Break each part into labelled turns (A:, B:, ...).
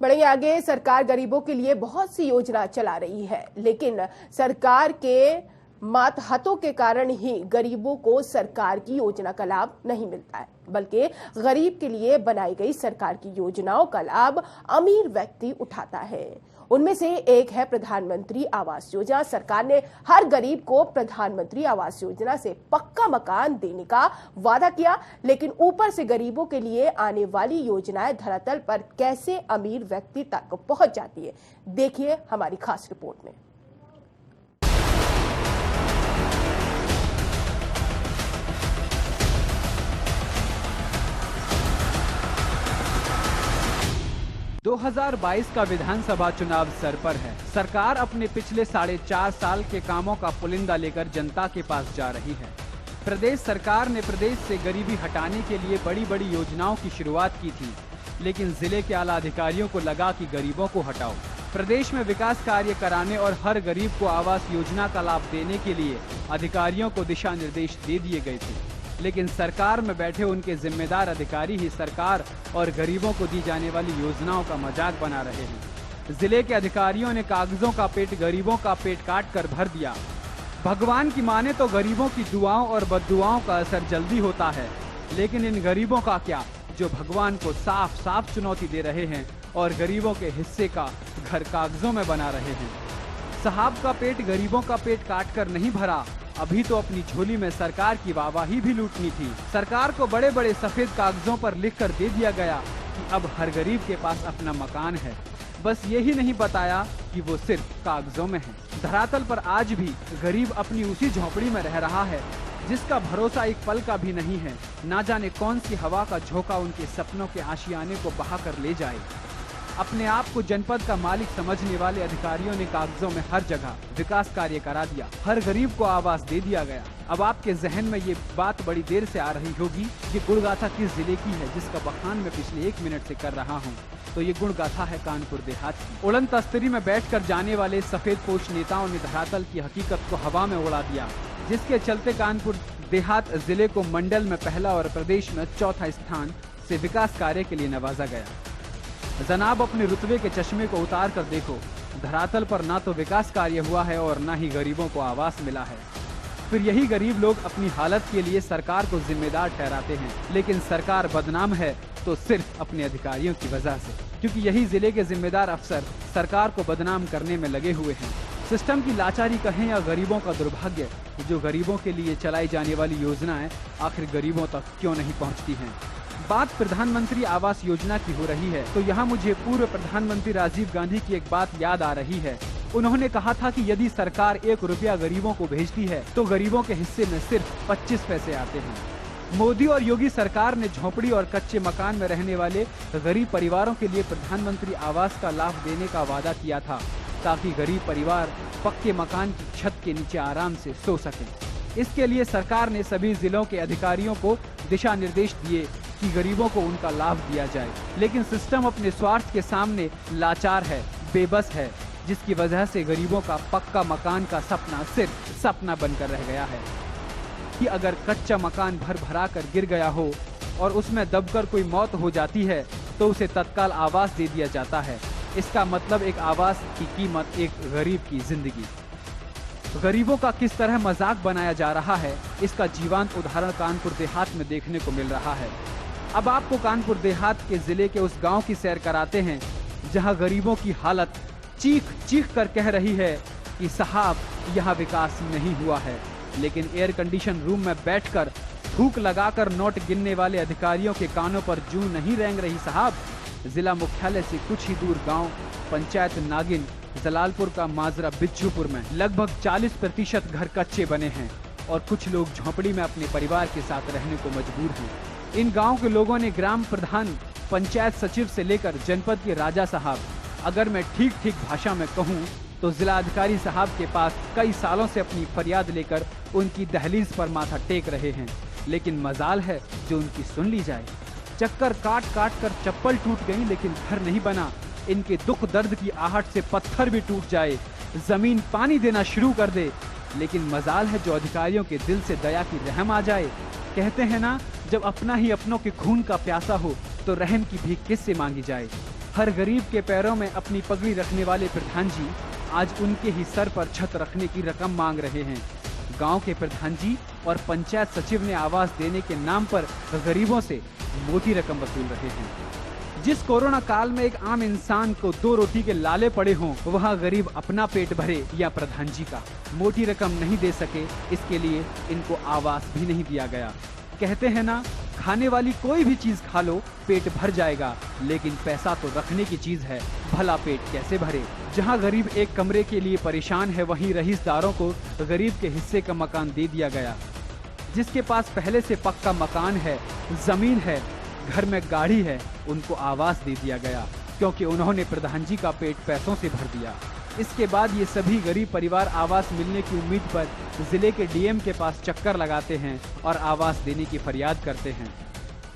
A: बढ़ेंगे आगे। सरकार गरीबों के लिए बहुत सी योजना चला रही है, लेकिन सरकार के मातहतों के कारण ही गरीबों को सरकार की योजना का लाभ नहीं मिलता है, बल्कि गरीब के लिए बनाई गई सरकार की योजनाओं का लाभ अमीर व्यक्ति उठाता है। उनमें से एक है प्रधानमंत्री आवास योजना। सरकार ने हर गरीब को प्रधानमंत्री आवास योजना से पक्का मकान देने का वादा किया, लेकिन ऊपर से गरीबों के लिए आने वाली योजनाएं धरातल पर कैसे अमीर व्यक्ति तक पहुंच जाती है, देखिए हमारी खास रिपोर्ट में।
B: दो 2022 का विधानसभा चुनाव सर पर है। सरकार अपने पिछले 4.5 साल के कामों का पुलिंदा लेकर जनता के पास जा रही है। प्रदेश सरकार ने प्रदेश से गरीबी हटाने के लिए बड़ी बड़ी योजनाओं की शुरुआत की थी, लेकिन जिले के आला अधिकारियों को लगा कि गरीबों को हटाओ। प्रदेश में विकास कार्य कराने और हर गरीब को आवास योजना का लाभ देने के लिए अधिकारियों को दिशा निर्देश दे दिए गए थे, लेकिन सरकार में बैठे उनके जिम्मेदार अधिकारी ही सरकार और गरीबों को दी जाने वाली योजनाओं का मजाक बना रहे हैं। जिले के अधिकारियों ने कागजों का पेट गरीबों का पेट काट कर भर दिया। भगवान की माने तो गरीबों की दुआओं और बद्दुआओं का असर जल्दी होता है, लेकिन इन गरीबों का क्या जो भगवान को साफ साफ चुनौती दे रहे हैं और गरीबों के हिस्से का घर कागजों में बना रहे हैं। साहब का पेट गरीबों का पेट काट कर नहीं भरा, अभी तो अपनी झोली में सरकार की वाहवाही भी लूटनी थी। सरकार को बड़े बड़े सफेद कागजों पर लिखकर दे दिया गया कि अब हर गरीब के पास अपना मकान है। बस यही नहीं बताया कि वो सिर्फ कागजों में है। धरातल पर आज भी गरीब अपनी उसी झोपड़ी में रह रहा है, जिसका भरोसा एक पल का भी नहीं है। ना जाने कौन सी हवा का झोंका उनके सपनों के आशियाने को बहा कर ले जाए। अपने आप को जनपद का मालिक समझने वाले अधिकारियों ने कागजों में हर जगह विकास कार्य करा दिया, हर गरीब को आवास दे दिया गया। अब आपके जहन में ये बात बड़ी देर से आ रही होगी कि गुणगाथा किस जिले की है, जिसका बखान मैं पिछले 1 मिनट से कर रहा हूँ। तो ये गुणगाथा है कानपुर देहात की। उड़न तस्तरी में बैठकर जाने वाले सफेद पोश नेताओं ने धरातल की हकीकत को हवा में उड़ा दिया, जिसके चलते कानपुर देहात जिले को मंडल में पहला और प्रदेश में चौथा स्थान से विकास कार्य के लिए नवाजा गया। जनाब, अपने रुतबे के चश्मे को उतार कर देखो, धरातल पर ना तो विकास कार्य हुआ है और ना ही गरीबों को आवास मिला है। फिर यही गरीब लोग अपनी हालत के लिए सरकार को जिम्मेदार ठहराते हैं, लेकिन सरकार बदनाम है तो सिर्फ अपने अधिकारियों की वजह से, क्योंकि यही जिले के जिम्मेदार अफसर सरकार को बदनाम करने में लगे हुए हैं। सिस्टम की लाचारी कहें या गरीबों का दुर्भाग्य, जो गरीबों के लिए चलाई जाने वाली योजनाएं आखिर गरीबों तक क्यों नहीं पहुँचती हैं। बात प्रधानमंत्री आवास योजना की हो रही है तो यहाँ मुझे पूर्व प्रधानमंत्री राजीव गांधी की एक बात याद आ रही है। उन्होंने कहा था कि यदि सरकार 1 रुपया गरीबों को भेजती है तो गरीबों के हिस्से में सिर्फ 25 पैसे आते हैं। मोदी और योगी सरकार ने झोपड़ी और कच्चे मकान में रहने वाले गरीब परिवारों के लिए प्रधानमंत्री आवास का लाभ देने का वादा किया था, ताकि गरीब परिवार पक्के मकान की छत के नीचे आराम से सो सकें। इसके लिए सरकार ने सभी जिलों के अधिकारियों को दिशा निर्देश दिए कि गरीबों को उनका लाभ दिया जाए, लेकिन सिस्टम अपने स्वार्थ के सामने लाचार है, बेबस है, जिसकी वजह से गरीबों का पक्का मकान का सपना सिर्फ सपना बनकर रह गया है। कि अगर कच्चा मकान भर भरा कर गिर गया हो और उसमें दबकर कोई मौत हो जाती है तो उसे तत्काल आवास दे दिया जाता है। इसका मतलब एक आवास की कीमत एक गरीब की जिंदगी। गरीबों का किस तरह मजाक बनाया जा रहा है, इसका जीवंत उदाहरण कानपुर देहात में देखने को मिल रहा है। अब आपको कानपुर देहात के जिले के उस गांव की सैर कराते हैं जहां गरीबों की हालत चीख चीख कर कह रही है कि साहब यहाँ विकास नहीं हुआ है, लेकिन एयर कंडीशन रूम में बैठकर थूक लगाकर नोट गिनने वाले अधिकारियों के कानों पर जूं नहीं रेंग रही साहब। जिला मुख्यालय से कुछ ही दूर गांव पंचायत नागिन जलालपुर का माजरा बिच्छूपुर में लगभग 40% घर कच्चे बने हैं और कुछ लोग झोपड़ी में अपने परिवार के साथ रहने को मजबूर हैं। इन गांव के लोगों ने ग्राम प्रधान, पंचायत सचिव से लेकर जनपद के राजा साहब, अगर मैं ठीक ठीक भाषा में कहूं तो जिला अधिकारी साहब के पास कई सालों से अपनी फरियाद लेकर उनकी दहलीज पर माथा टेक रहे हैं, लेकिन मजाल है जो उनकी सुन ली जाए। चक्कर काट काट कर चप्पल टूट गई लेकिन घर नहीं बना। इनके दुख दर्द की आहट से पत्थर भी टूट जाए, जमीन पानी देना शुरू कर दे, लेकिन मजाल है जो अधिकारियों के दिल से दया की रहम आ जाए। कहते हैं ना, जब अपना ही अपनों के खून का प्यासा हो तो रहम की भीख किससे मांगी जाए। हर गरीब के पैरों में अपनी पगड़ी रखने वाले प्रधान जी आज उनके ही सर पर छत रखने की रकम मांग रहे हैं। गांव के प्रधान जी और पंचायत सचिव ने आवास देने के नाम पर गरीबों से मोटी रकम वसूल रहे हैं। जिस कोरोना काल में एक आम इंसान को 2 रोटी के लाले पड़े हों, वहाँ गरीब अपना पेट भरे या प्रधान जी का मोटी रकम नहीं दे सके, इसके लिए इनको आवास भी नहीं दिया गया। कहते हैं ना, खाने वाली कोई भी चीज खा लो पेट भर जाएगा, लेकिन पैसा तो रखने की चीज है, भला पेट कैसे भरे। जहां गरीब एक कमरे के लिए परेशान है, वहीं रईसदारों को गरीब के हिस्से का मकान दे दिया गया। जिसके पास पहले से पक्का मकान है, जमीन है, घर में गाड़ी है, उनको आवास दे दिया गया, क्योंकि उन्होंने प्रधान जी का पेट पैसों से भर दिया। इसके बाद ये सभी गरीब परिवार आवास मिलने की उम्मीद पर जिले के डीएम के पास चक्कर लगाते हैं और आवास देने की फरियाद करते हैं।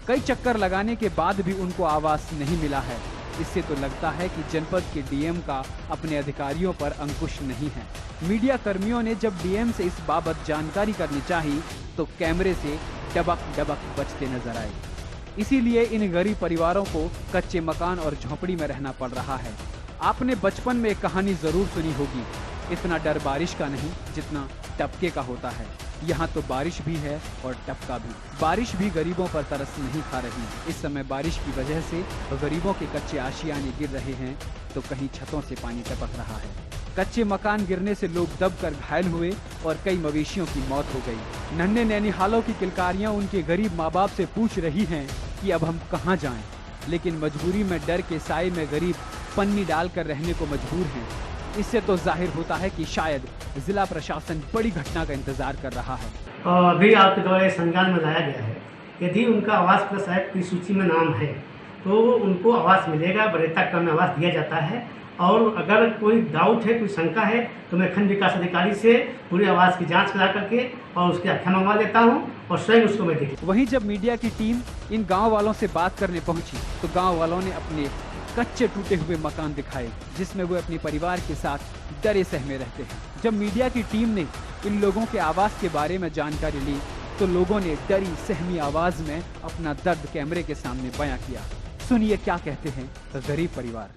B: कई चक्कर लगाने के बाद भी उनको आवास नहीं मिला है। इससे तो लगता है कि जनपद के डीएम का अपने अधिकारियों पर अंकुश नहीं है। मीडिया कर्मियों ने जब डीएम से इस बाबत जानकारी करनी चाहिए तो कैमरे से डबक डबक बचते नजर आए। इसीलिए इन गरीब परिवारों को कच्चे मकान और झोपड़ी में रहना पड़ रहा है। आपने बचपन में एक कहानी जरूर सुनी होगी, इतना डर बारिश का नहीं जितना टपके का होता है। यहाँ तो बारिश भी है और टपका भी। बारिश भी गरीबों पर तरस नहीं खा रही। इस समय बारिश की वजह से गरीबों के कच्चे आशियाने गिर रहे हैं, तो कहीं छतों से पानी टपक रहा है। कच्चे मकान गिरने से लोग दबकर घायल हुए और कई मवेशियों की मौत हो गई। नन्हे नैनीहालों की किलकारियां उनके गरीब माँ बाप से पूछ रही हैं कि अब हम कहाँ जाएं, लेकिन मजबूरी में डर के साए में गरीब पन्नी डालकर रहने को मजबूर हैं। इससे तो जाहिर होता है कि शायद जिला प्रशासन बड़ी घटना का इंतजार कर रहा है।
C: अभी आपके द्वारा संज्ञान में लाया गया है, यदि उनका आवास प्लस एक्ट की सूची में नाम है तो उनको आवास मिलेगा। वरीयता क्रम में आवास दिया जाता है, और अगर कोई डाउट है, कोई शंका है, तो मैं खंड विकास अधिकारी से पूरे आवास की जांच करा करके और उसकी व्याख्या मंगवा लेता हूँ और स्वयं उसको मैं देख।
B: वहीं जब मीडिया की टीम इन गाँव वालों से बात करने पहुंची तो गाँव वालों ने अपने कच्चे टूटे हुए मकान दिखाए, जिसमें वो अपने परिवार के साथ डरे सहमे रहते हैं। जब मीडिया की टीम ने इन लोगों के आवास के बारे में जानकारी ली तो लोगों ने डरी सहमी आवाज में अपना दर्द कैमरे के सामने बयां किया। सुनिए क्या कहते हैं गरीब परिवार।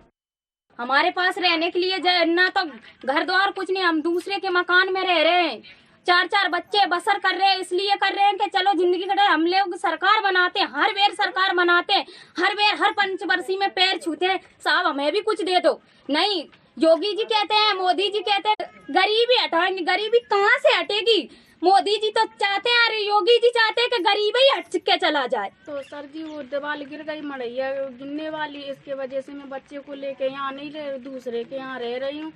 D: हमारे पास रहने के लिए ना तो घर द्वार कुछ नहीं, हम दूसरे के मकान में रह रहे हैं। 4 बच्चे बसर कर रहे हैं, इसलिए कर रहे हैं कि चलो जिंदगी कटे। हम लोग सरकार बनाते हैं, हर बेर सरकार बनाते हैं, हर बेर हर पंचवर्षीय में पैर छूते हैं, साहब हमें भी कुछ दे दो। नहीं, योगी जी कहते हैं, मोदी जी कहते हैं गरीबी हटाएंगे। गरीबी कहाँ से हटेगी? मोदी जी तो चाहते हैं, अरे योगी जी चाहते हैं कि गरीबी ही हट के चला जाए।
E: तो सर जी वो दीवार गिर गई, मड़ैया गिरने वाली, इसके वजह से मैं बच्चे को लेके यहाँ नहीं रह, दूसरे के यहाँ रह रही हूँ।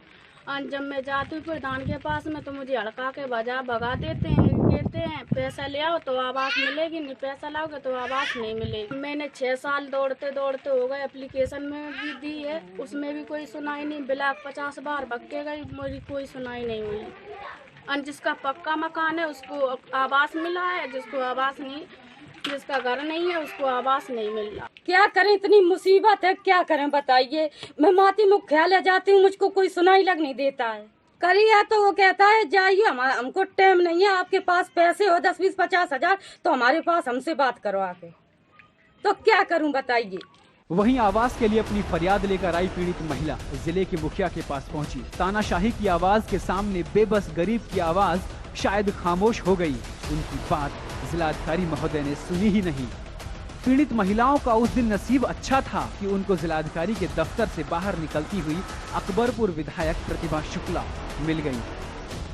E: जब मैं जाती हूँ प्रधान के पास में तो मुझे हड़का के भगा देते हैं, कहते हैं पैसा ले आओ तो आवास मिलेगी, नहीं पैसा लाओगे तो आवास नहीं मिलेगी। मैंने 6 साल दौड़ते दौड़ते हो गए, एप्लीकेशन में भी दी है, उसमें भी कोई सुनाई नहीं। ब्लॉक 50 बार भक्के गई, मेरी कोई सुनाई नहीं हुई। जिसका पक्का मकान है उसको आवास मिला है, जिसको आवास नहीं, जिसका घर नहीं है उसको आवास नहीं मिल रहा।
D: क्या करें, इतनी मुसीबत है, क्या करें बताइए। मैं माती मुख्यालय जाती हूँ, मुझको कोई सुनाई लग नहीं देता है। करिए तो वो कहता है जाइए, हमको टाइम नहीं है, आपके पास पैसे हो 10, 20, 50 हजार तो हमारे पास हमसे बात करो आके। तो क्या करूं बताइए।
B: वहीं आवास के लिए अपनी फरियाद लेकर आई पीड़ित महिला जिले के मुखिया के पास पहुंची। तानाशाही की आवाज के सामने बेबस गरीब की आवाज शायद खामोश हो गई। उनकी बात जिलाधिकारी महोदय ने सुनी ही नहीं। पीड़ित महिलाओं का उस दिन नसीब अच्छा था कि उनको जिलाधिकारी के दफ्तर से बाहर निकलती हुई अकबरपुर विधायक प्रतिभा शुक्ला मिल गई।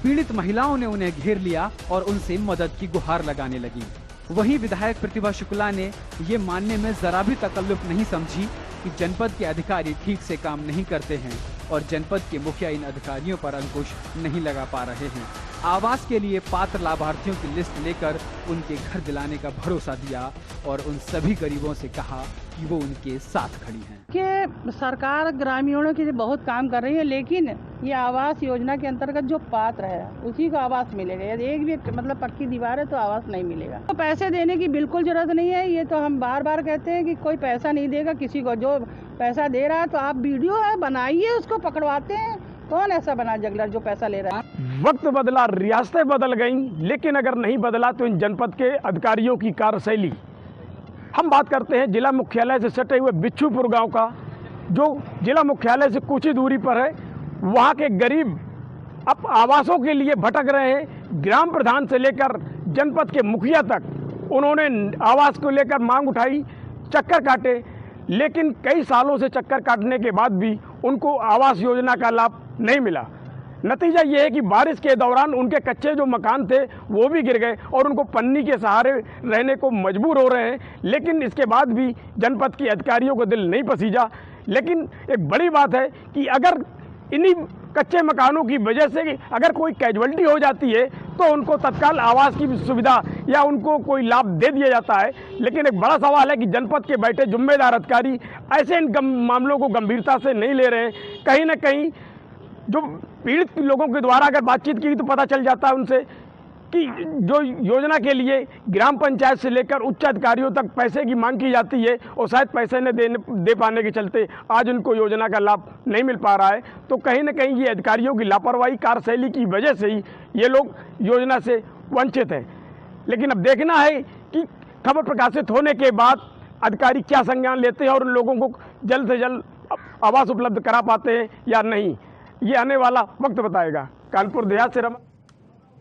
B: पीड़ित महिलाओं ने उन्हें घेर लिया और उनसे मदद की गुहार लगाने लगी। वहीं विधायक प्रतिभा शुक्ला ने ये मानने में जरा भी तकल्लुफ नहीं समझी कि जनपद के अधिकारी ठीक से काम नहीं करते हैं और जनपद के मुखिया इन अधिकारियों पर अंकुश नहीं लगा पा रहे हैं। आवास के लिए पात्र लाभार्थियों की लिस्ट लेकर उनके घर दिलाने का भरोसा दिया और उन सभी गरीबों से कहा कि वो उनके साथ खड़ी हैं।
F: कि सरकार ग्रामीणों के लिए बहुत काम कर रही है, लेकिन ये आवास योजना के अंतर्गत जो पात्र है उसी को आवास मिलेगा। यदि एक भी मतलब पक्की दीवार है तो आवास नहीं मिलेगा। तो पैसे देने की बिल्कुल जरूरत नहीं है। ये तो हम बार बार कहते हैं कि कोई पैसा नहीं देगा किसी को। जो पैसा दे रहा है तो आप वीडियो है बनाइए, उसको पकड़वाते हैं। कौन ऐसा बना जगलर जो पैसा ले रहा है?
G: वक्त बदला, रियासतें बदल गईं, लेकिन अगर नहीं बदला तो इन जनपद के अधिकारियों की कार्यशैली। हम बात करते हैं जिला मुख्यालय से सटे हुए बिच्छूपुर गांव का, जो जिला मुख्यालय से कुछ ही दूरी पर है, वहाँ के गरीब अब आवासों के लिए भटक रहे हैं। ग्राम प्रधान से लेकर जनपद के मुखिया तक उन्होंने आवास को लेकर मांग उठाई, चक्कर काटे, लेकिन कई सालों से चक्कर काटने के बाद भी उनको आवास योजना का लाभ नहीं मिला। नतीजा ये है कि बारिश के दौरान उनके कच्चे जो मकान थे वो भी गिर गए और उनको पन्नी के सहारे रहने को मजबूर हो रहे हैं। लेकिन इसके बाद भी जनपद के अधिकारियों को दिल नहीं पसीजा। लेकिन एक बड़ी बात है कि अगर इन्हीं कच्चे मकानों की वजह से अगर कोई कैजुअलिटी हो जाती है तो उनको तत्काल आवास की सुविधा या उनको कोई लाभ दे दिया जाता है। लेकिन एक बड़ा सवाल है कि जनपद के बैठे जिम्मेदार अधिकारी ऐसे इन मामलों को गंभीरता से नहीं ले रहे हैं। कहीं ना कहीं जो पीड़ित लोगों के द्वारा अगर बातचीत की तो पता चल जाता है उनसे कि जो योजना के लिए ग्राम पंचायत से लेकर उच्च अधिकारियों तक पैसे की मांग की जाती है और शायद पैसे न दे पाने के चलते आज उनको योजना का लाभ नहीं मिल पा रहा है। तो कहीं ना कहीं ये अधिकारियों की लापरवाही कार्यशैली की वजह से ही ये लोग योजना से वंचित हैं। लेकिन अब देखना है कि खबर प्रकाशित होने के बाद अधिकारी क्या संज्ञान लेते हैं और उन लोगों को जल्द से जल्द आवास उपलब्ध करा पाते हैं या नहीं, ये आने वाला वक्त बताएगा। कानपुर देहात से रमन,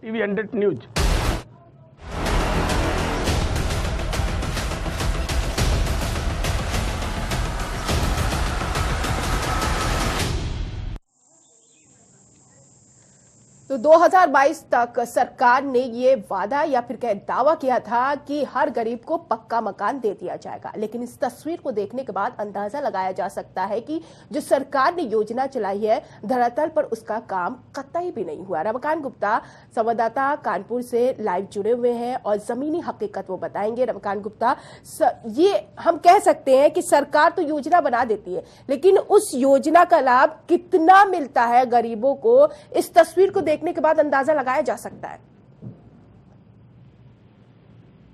G: टीवी 100 न्यूज।
A: तो 2022 तक सरकार ने ये वादा या फिर कह दावा किया था कि हर गरीब को पक्का मकान दे दिया जाएगा। लेकिन इस तस्वीर को देखने के बाद अंदाजा लगाया जा सकता है कि जो सरकार ने योजना चलाई है धरातल पर उसका काम कतई भी नहीं हुआ। रमाकांत गुप्ता संवाददाता कानपुर से लाइव जुड़े हुए हैं और जमीनी हकीकत वो बताएंगे। रमाकांत गुप्ता, ये हम कह सकते हैं कि सरकार तो योजना बना देती है, लेकिन उस योजना का लाभ कितना मिलता है गरीबों को, इस तस्वीर को देखने के बाद अंदाजा लगाया जा सकता है।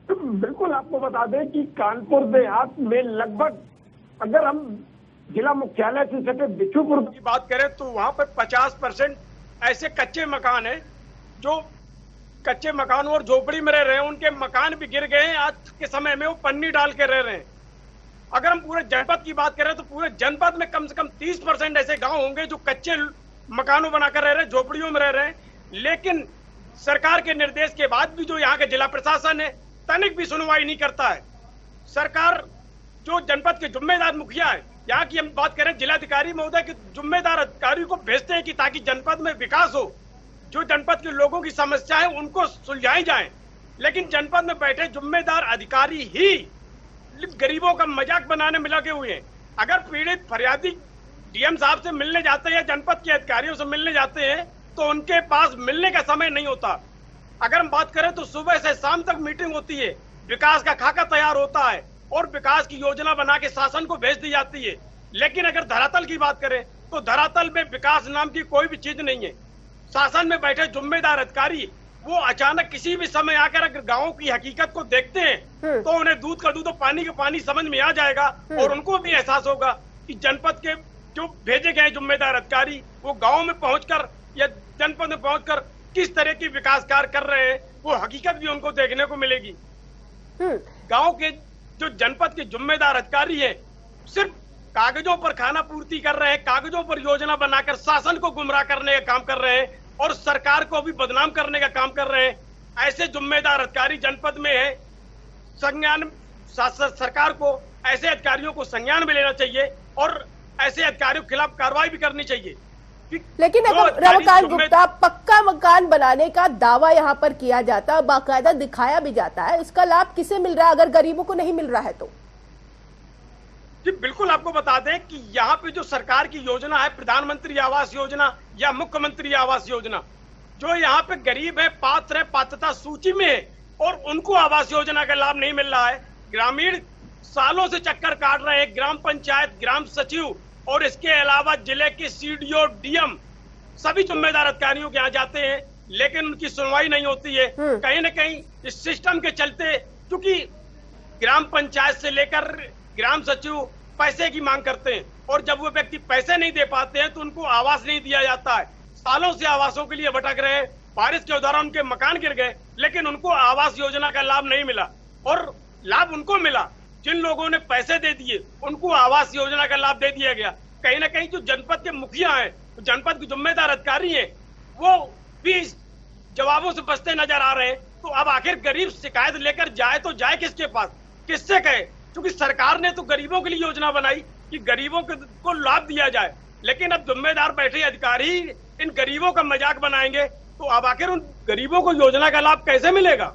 G: बिल्कुल, आपको बता दें कि कानपुर देहात में लगभग अगर हम जिला मुख्यालय से सटे बिच्छूपुर की बात करें तो वहां पर 50% ऐसे कच्चे मकान हैं जो कच्चे मकानों और झोपड़ी में रह रहे हैं। उनके मकान भी गिर गए हैं, आज के समय में वो पन्नी डाल के रह रहे हैं। अगर हम पूरे जनपद की बात करें तो पूरे जनपद में कम से कम 30% ऐसे गांव होंगे जो कच्चे मकानों बनाकर रह रहे हैं, झोपड़ियों में रह रहे हैं। लेकिन सरकार के निर्देश के बाद भी जो यहाँ के जिला प्रशासन है तनिक भी सुनवाई नहीं करता है। सरकार जो जनपद के जिम्मेदार मुखिया है, यहाँ की हम बात करें जिलाधिकारी महोदय के जिम्मेदार अधिकारी को भेजते हैं कि ताकि जनपद में विकास हो, जो जनपद के लोगों की समस्या है उनको सुलझाई जाए। लेकिन जनपद में बैठे जिम्मेदार अधिकारी ही गरीबों का मजाक बनाने में लगे हुए हैं। अगर पीड़ित फरियादी डीएम साहब से मिलने जाते हैं, जनपद के अधिकारियों से मिलने जाते हैं, तो उनके पास मिलने का समय नहीं होता। अगर हम बात करें तो सुबह से शाम तक मीटिंग होती है, विकास का खाका तैयार होता है और विकास की योजना बना के शासन को भेज दी जाती है। लेकिन अगर धरातल की बात करें तो धरातल में विकास नाम की कोई भी चीज नहीं है। शासन में बैठे जिम्मेदार अधिकारी वो अचानक किसी भी समय आकर अगर गाँव की हकीकत को देखते हैं तो उन्हें दूध का दूध और पानी का पानी समझ में आ जाएगा और उनको भी एहसास होगा कि जनपद के जो भेजे गए जिम्मेदार अधिकारी वो गाँव में पहुंचकर या जनपद में पहुंचकर किस तरह की विकास कार्य कर रहे हैं, वो हकीकत भी उनको देखने को मिलेगी। गांव के जो जनपद के जिम्मेदार अधिकारी हैं सिर्फ कागजों पर खाना पूर्ति कर रहे हैं, कागजों पर योजना बनाकर शासन को गुमराह करने का काम कर रहे हैं और सरकार को भी बदनाम करने का काम कर रहे हैं। ऐसे जिम्मेदार अधिकारी जनपद में है। संज्ञान सरकार को ऐसे अधिकारियों को संज्ञान में लेना चाहिए और ऐसे अधिकारियों के खिलाफ कार्रवाई भी करनी चाहिए।
A: लेकिन अगर रमाकांत गुप्ता, पक्का मकान बनाने का दावा यहाँ पर किया जाता है, बाकायदा दिखाया भी जाता है, इसका लाभ किसे मिल रहा है अगर गरीबों को नहीं मिल रहा है तो?
G: जी बिल्कुल, आपको बता दें कि यहाँ पे जो सरकार की योजना है प्रधानमंत्री आवास योजना या मुख्यमंत्री आवास योजना, जो यहाँ पे गरीब है, पात्र है, पात्रता सूची में है और उनको आवास योजना का लाभ नहीं मिल रहा है। ग्रामीण सालों से चक्कर काट रहे हैं, ग्राम पंचायत, ग्राम सचिव और इसके अलावा जिले के सीडीओ, डीएम सभी जिम्मेदार अधिकारियों के यहाँ जाते हैं, लेकिन उनकी सुनवाई नहीं होती है। कहीं न कहीं इस सिस्टम के चलते, क्योंकि ग्राम पंचायत से लेकर ग्राम सचिव पैसे की मांग करते हैं और जब वो व्यक्ति पैसे नहीं दे पाते हैं तो उनको आवास नहीं दिया जाता है। सालों से आवासों के लिए भटक रहे हैं, बारिश के दौरान उनके मकान गिर गए लेकिन उनको आवास योजना का लाभ नहीं मिला और लाभ उनको मिला जिन लोगों ने पैसे दे दिए उनको आवास योजना का लाभ दे दिया गया। कहीं ना कहीं जो जनपद के मुखिया हैं, जनपद के जिम्मेदार अधिकारी हैं, वो भी इस जवाबों से बचते नजर आ रहे हैं। तो अब आखिर गरीब शिकायत लेकर जाए तो जाए किसके पास, किससे कहे? क्योंकि सरकार ने तो गरीबों के लिए योजना बनाई कि गरीबों को लाभ दिया जाए, लेकिन अब जिम्मेदार बैठे अधिकारी इन गरीबों का मजाक बनाएंगे तो अब आखिर उन गरीबों को योजना का लाभ कैसे मिलेगा?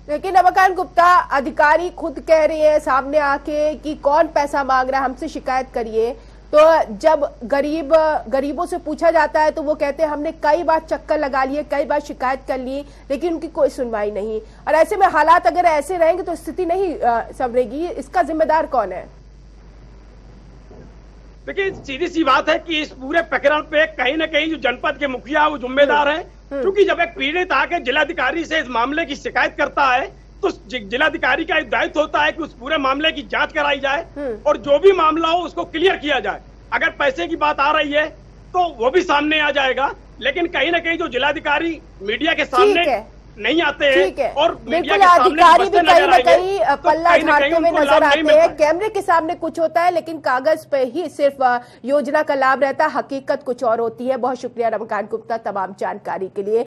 A: लेकिन रमाकांत गुप्ता, अधिकारी खुद कह रहे हैं सामने आके कि कौन पैसा मांग रहा है, हमसे शिकायत करिए। तो जब गरीबों से पूछा जाता है तो वो कहते हैं हमने कई बार चक्कर लगा लिए, कई बार शिकायत कर ली, लेकिन उनकी कोई सुनवाई नहीं। और ऐसे में हालात अगर ऐसे रहेंगे तो स्थिति नहीं संभलेगी। इसका जिम्मेदार कौन है?
G: देखिए, सीधी सी बात है कि इस पूरे प्रकरण पे कहीं ना कहीं जो जनपद के मुखिया वो जिम्मेदार है। क्योंकि जब एक पीड़ित आके जिलाधिकारी से इस मामले की शिकायत करता है तो जिलाधिकारी का दायित्व होता है कि उस पूरे मामले की जांच कराई जाए और जो भी मामला हो उसको क्लियर किया जाए। अगर पैसे की बात आ रही है तो वो भी सामने आ जाएगा, लेकिन कहीं ना कहीं जो जिलाधिकारी मीडिया के सामने नहीं आते हैं और मीडिया के सामने
A: अधिकारी भी कहीं ना कहीं पल्ला झाड़ते हुए नजर आते हैं। कैमरे के सामने कुछ होता है लेकिन कागज पे ही सिर्फ योजना का लाभ रहता है, हकीकत कुछ और होती है। बहुत शुक्रिया रमाकांत गुप्ता तमाम जानकारी के लिए।